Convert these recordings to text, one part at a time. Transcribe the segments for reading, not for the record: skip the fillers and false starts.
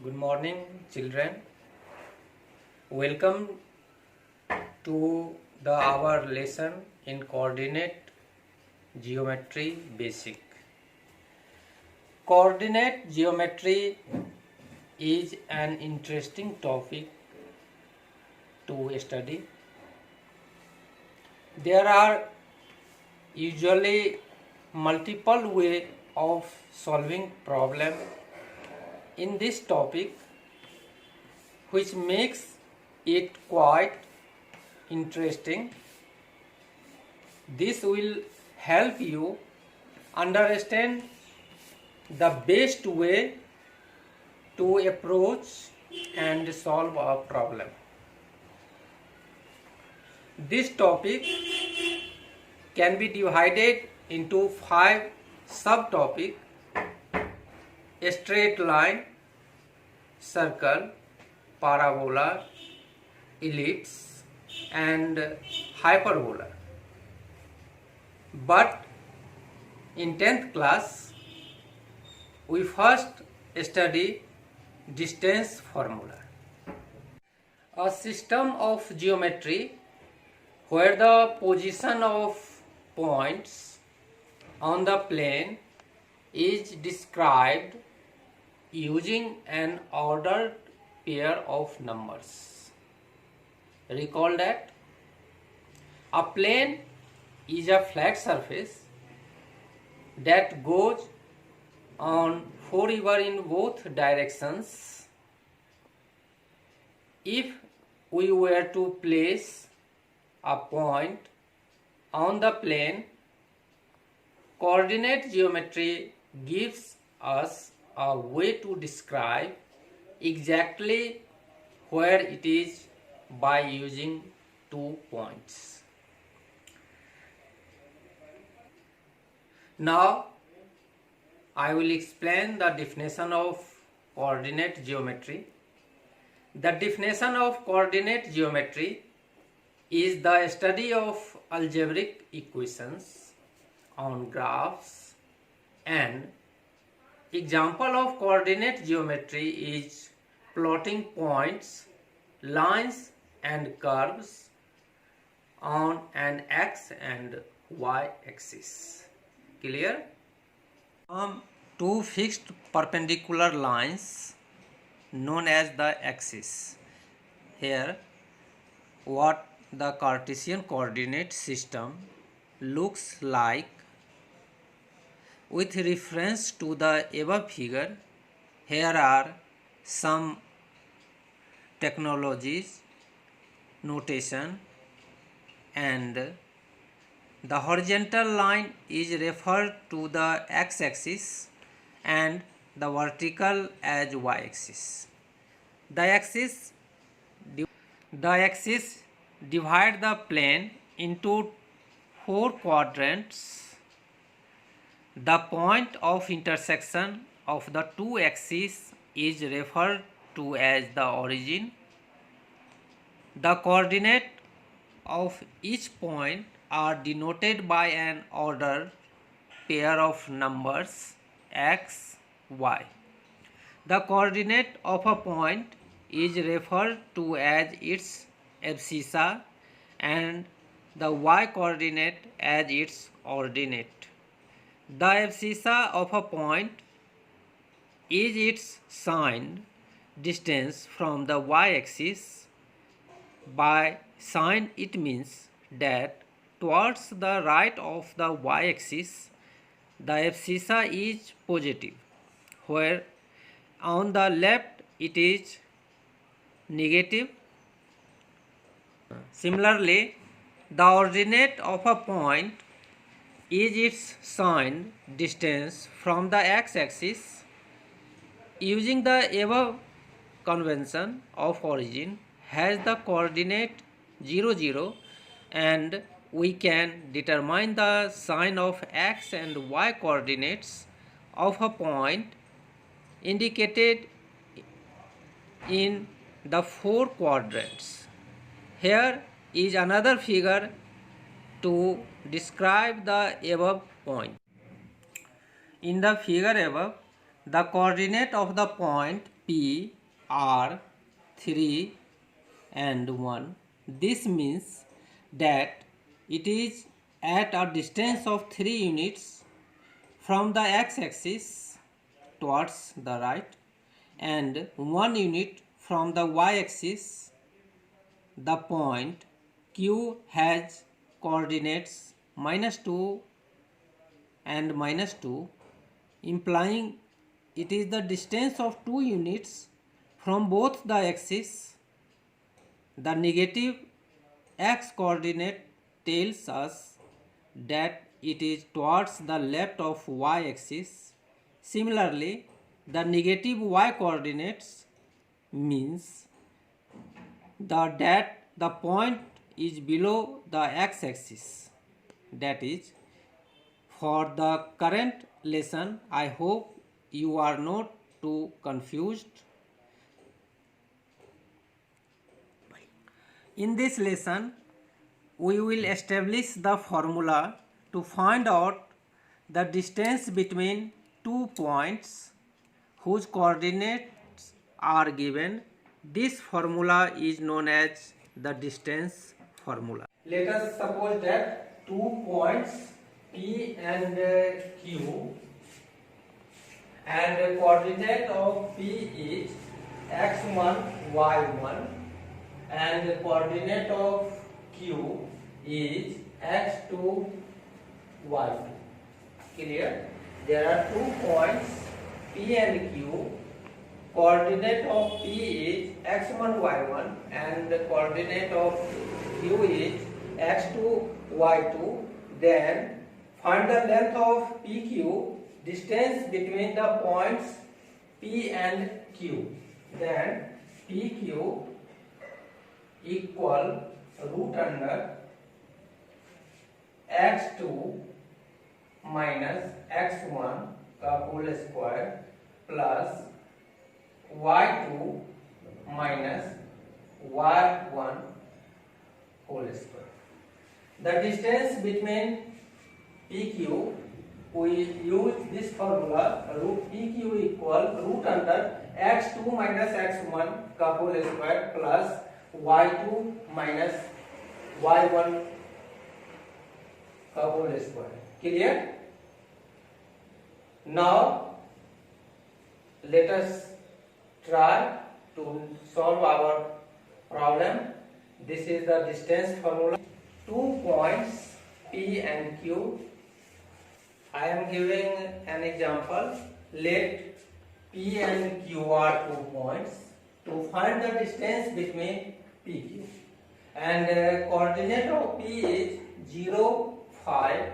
Good morning, children. Welcome to our lesson in coordinate geometry basic. Coordinate geometry is an interesting topic to study. There are usually multiple ways of solving problem in this topic, which makes it quite interesting. This will help you understand the best way to approach and solve a problem. This topic can be divided into 5 subtopics: a straight line, circle, parabola, ellipse and hyperbola. But in 10th class we first study distance formula. A system of geometry where the position of points on the plane is described using an ordered pair of numbers. Recall that a plane is a flat surface that goes on forever in both directions. If we were to place a point on the plane, coordinate geometry gives us a way to describe exactly where it is by using 2 points. Now I will explain the definition of coordinate geometry. The definition of coordinate geometry is the study of algebraic equations on graphs, and example of coordinate geometry is plotting points, lines and curves on an x and y axis. Clear? Two fixed perpendicular lines known as the axis. Here what the Cartesian coordinate system looks like. With reference to the above figure, here are some technologies, notation, and the horizontal line is referred to the x-axis and the vertical as y-axis. The axis divide the plane into 4 quadrants. The point of intersection of the 2 axes is referred to as the origin. The coordinate of each point are denoted by an ordered pair of numbers x, y. The coordinate of a point is referred to as its abscissa and the y coordinate as its ordinate. The abscissa of a point is its signed distance from the y-axis. By sign it means that towards the right of the y-axis the abscissa is positive, where on the left it is negative. Similarly, the ordinate of a point is its signed distance from the x-axis. Using the above convention of origin has the coordinate 0, 0, and we can determine the sign of x and y coordinates of a point indicated in the 4 quadrants. Here is another figure to describe the above point. In the figure above, the coordinate of the point P are 3 and 1. This means that it is at a distance of 3 units from the x-axis towards the right and 1 unit from the y-axis. The point Q has coordinates -2 and -2, implying it is the distance of 2 units from both the axes. The negative x coordinate tells us that it is towards the left of y axis. Similarly, the negative y coordinates means that the point is below the x axis. That is, for the current lesson, I hope you are not too confused. In this lesson, we will establish the formula to find out the distance between 2 points whose coordinates are given. This formula is known as the distance formula. Let us suppose that 2 points P and Q, and the coordinate of P is x1, y1, and the coordinate of Q is x2, y2. Clear? There are 2 points P and Q. Coordinate of P is x1, y1, and the coordinate of Q is x2, y2. Then find the length of PQ, distance between the points P and Q. Then PQ equal root under x2 minus x1 का whole square plus y2 minus y1 whole square. The distance between PQ, we use this formula, root PQ equal root under x2 minus x1 का whole square plus y2 minus y1 का whole square. Clear? Now let us try to solve our problem. This is the distance formula. 2 points P and Q. I am giving an example. Let P and Q are 2 points. To find the distance between PQ, and coordinate of P is 0, 5,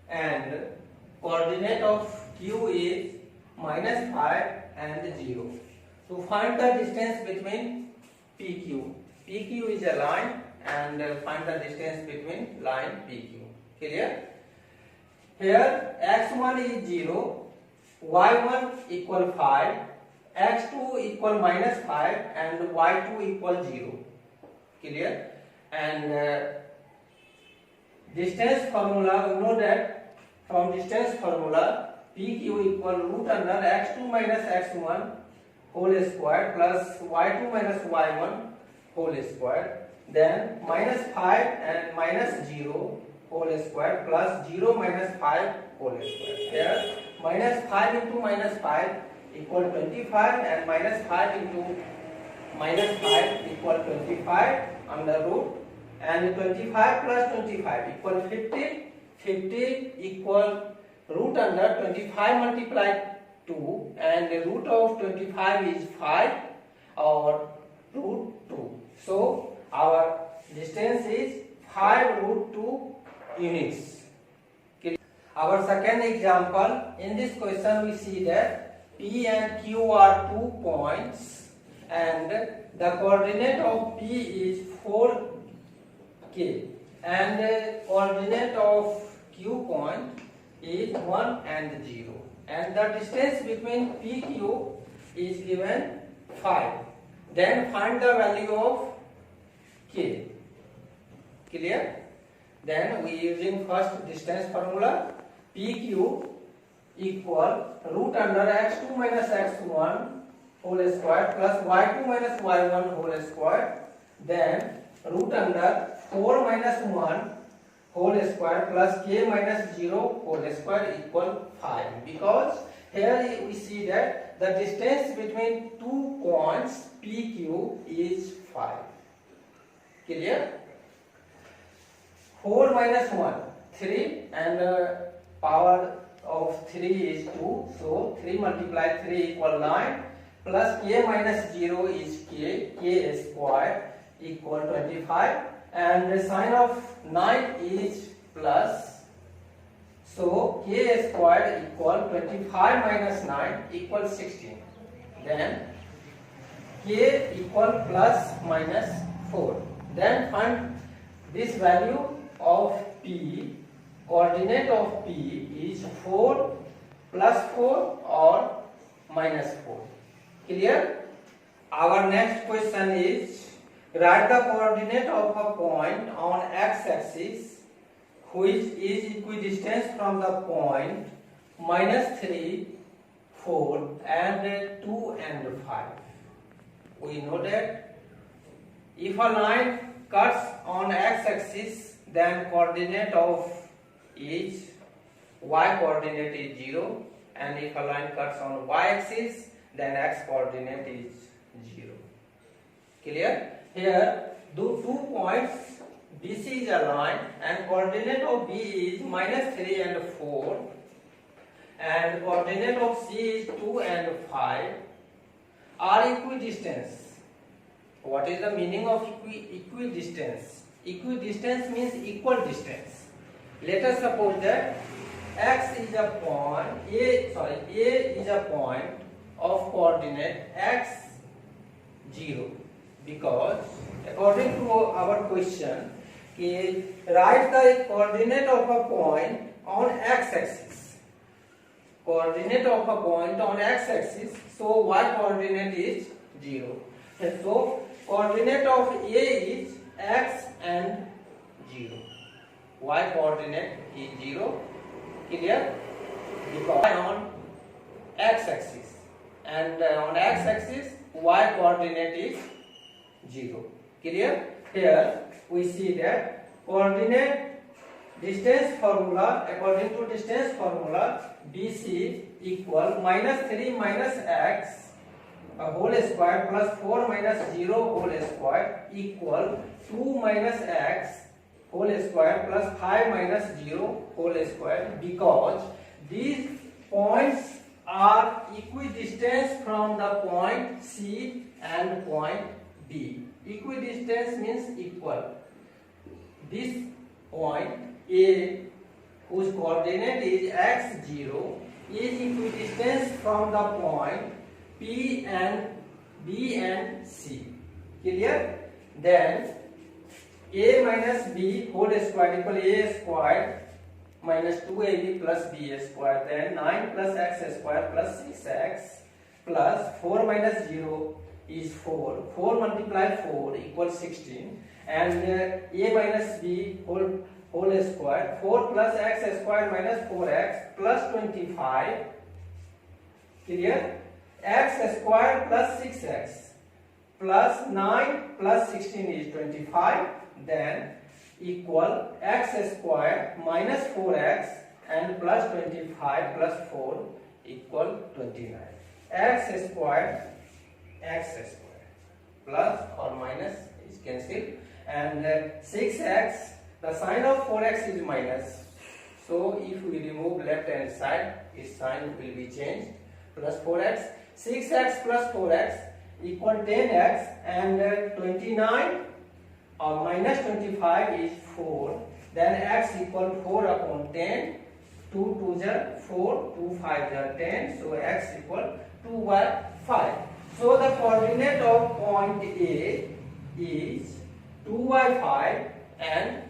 and coordinate of Q is -5 and 0. To find the distance between PQ, PQ is a line, and find the distance between line PQ. Clear? Here x1 is 0, y1 equal 5, x2 equal -5, and y2 equal 0. Clear? And distance formula, we know that from distance formula PQ equal root under x2 minus x1 whole square plus y2 minus y1 whole square, then -5 and -0 whole square plus 0 minus 5 whole square. Here -5 into -5 equal 25, and -5 into -5 equal 25 under root, and 25 plus 25 equal 50. 50 equal root under 25 multiplied 2, and the root of 25 is 5 or root 2. So our distance is 5 root 2 units. Our second example, in this question we see that P and Q are 2 points, and the coordinate of P is 4k, and the coordinate of Q point is 1 and 0, and the distance between PQ is given 5. Then find the value of k. Clear? Then we using first distance formula, PQ equal root under x2 minus x1 whole square plus y2 minus y1 whole square, then root under 4 minus 1 whole square plus k minus 0 whole square equal 5, because here we see that the distance between two points PQ is 5. Clear? 4 minus 1 3, and power of 3 is 2, so 3 multiplied 3 equal 9, plus k minus 0 is k square equal 25, and the sign of 9 is plus, so k square equal 25 minus 9 equal 16, then k equal plus minus 4. Then find this value of p, coordinate of p is 4 plus 4 or minus 4. Clear? Our next question is, write the coordinate of a point on x-axis which is equidistant from the point -3, 4 and 2 and 5. We know that if a line cuts on x-axis, then coordinate of is y coordinate is 0, and if a line cuts on y-axis, then x coordinate is 0. Clear? Here, the 2 points BC is a line, and coordinate of B is -3 and 4, and coordinate of C is 2 and 5, are equidistant. What is the meaning of equidistance? Equidistance means equal distance. Let us suppose that x is a point, A is a point of coordinate x 0, because according to our question, write the coordinate of a point on x-axis. Coordinate of a point on x-axis, so y coordinate is 0. And so coordinate of A is x and 0. Y coordinate is 0. Clear? Because on x-axis, and on x-axis y coordinate is 0. Clear? Here we see that coordinate distance formula, according to distance formula, BC equal -3 minus x whole square plus 4 minus 0 whole square equal 2 minus x whole square plus 5 minus 0 whole square, because these points are equidistant from the point C and point B. Equidistance means equal. This point A, whose coordinate is x0, is equidistant from the point P and B and C. Clear? Then A minus B whole square equal A square minus 2AB plus B square, then 9 plus x square plus 6x plus 4 minus 0 is 4. 4 multiplied 4 equals 16, and A minus B whole square, 4 plus x square minus 4x plus 25. Clear? X square plus 6x plus 9 plus 16 is 25, then equal x square minus 4x and plus 25 plus 4 equal 29. X square plus or minus is cancelled, and 6x, the sign of 4x is minus, so if we remove left hand side, its sign will be changed, plus 4x, 6x plus 4x equal 10x, and 29 or minus 25 is 4, then x equal 4 upon 10, 2 2s are 4, 2 5s are 10, so x equal 2 by 5. So the coordinate of point A is 2 by 5 and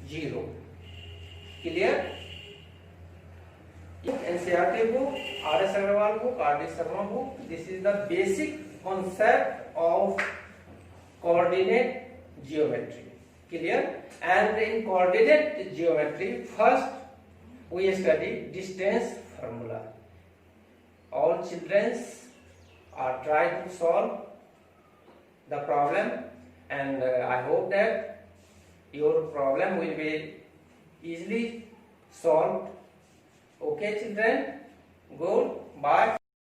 0. Clear? NCERT book, R.S. Agarwal book, R.D. Sharma book. This is the basic concept of coordinate geometry. Clear? And in coordinate geometry, first we study distance formula. All children try to solve the problem, and I hope that your problem will be easily solved. Okay children, good, bye.